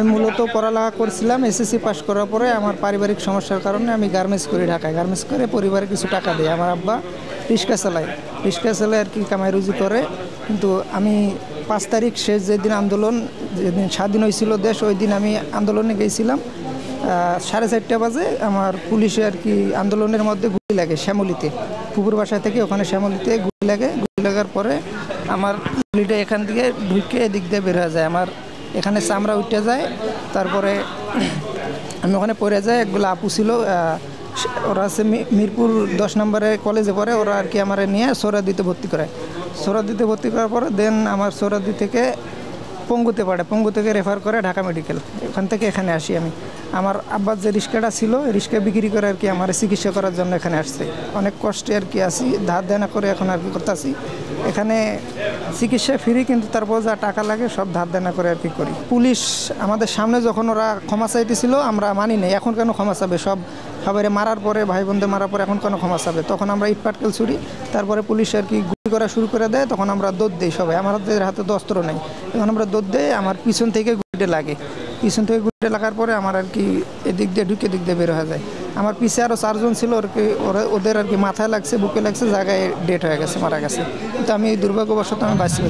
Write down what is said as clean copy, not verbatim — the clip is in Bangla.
আমি মূলত পড়ালেখা করছিলাম, এসএসসি পাস করার পরে আমার পারিবারিক সমস্যার কারণে আমি গার্মেন্টস করি ঢাকায়। গার্মেন্টস করে পরিবারে কিছু টাকা দেয়। আমার আব্বা রিক্সা চালায়, আর কি কামাই রুজি করে। কিন্তু আমি 5 তারিখ শেষ যেদিন আন্দোলন, যেদিন স্বাধীন হয়েছিল দেশ, ওই দিন আমি আন্দোলনে গিয়েছিলাম। 4:30 বাজে আমার পুলিশে আর কি আন্দোলনের মধ্যে গুলি লাগে শ্যামলীতে, পুকুর বাসা থেকে ওখানে শ্যামলীতে গুলি লাগে। গুলি লাগার পরে আমার গুলিটা এখান থেকে ঢুকে এদিক দিয়ে বের হয়ে যায়, আমার এখানে চামড়া উঠে যায়। তারপরে আমি ওখানে পড়ে যাই। একগুলো আপু ছিল, ওরা আছে মিরপুর 10 নম্বরে কলেজে পড়ে। ওরা আর কি আমার নিয়ে সোহরাওয়ার্দীতে ভর্তি করায়। সোহরাওয়ার্দীতে ভর্তি করার পরে দেন আমার সোহরাওয়ার্দী থেকে পঙ্গুতে পড়ে, পঙ্গু থেকে রেফার করে ঢাকা মেডিকেল। ওখান থেকে এখানে আসি আমি। আমার আব্বার যে রিক্সাটা ছিল, রিক্সা বিক্রি করে আর কি আমার চিকিৎসা করার জন্য এখানে আসছে। অনেক কষ্টে আর কি আসি, ধার দেনা করে এখন আর কি করতেছি। এখানে চিকিৎসা ফ্রি, কিন্তু তারপর যা টাকা লাগে সব ধার দেনা করে আর কি করি। পুলিশ আমাদের সামনে যখন ওরা ক্ষমা চাইতেছিল, আমরা মানি নাই। এখন কেন ক্ষমা চাবে? সবাই মারার পরে, ভাই বোনদের মারার পরে এখন কেন ক্ষমা চাবে? তখন আমরা ইট পাটকেল ছুরি, তারপরে পুলিশ আর কি গুলি করা শুরু করে দেয়। তখন আমরা দৌড় দিই সবাই, আমাদের হাতে তো অস্ত্র নেই। তখন আমরা দৌড় দিই, আমার পিছন থেকে গুলিটা লাগে। পিছন থেকে গুলিটা লাগার পরে আমার আর কি এদিক দিয়ে ঢুকে দিক দিয়ে বের হয়ে যায়। আমার পিছে আরও 4 জন ছিল, ওদের আর কি মাথায় লাগছে, বুকে লাগছে, জায়গায় ডেট হয়ে গেছে, মারা গেছে। কিন্তু আমি দুর্ভাগ্যবশত আমি বাঁচি।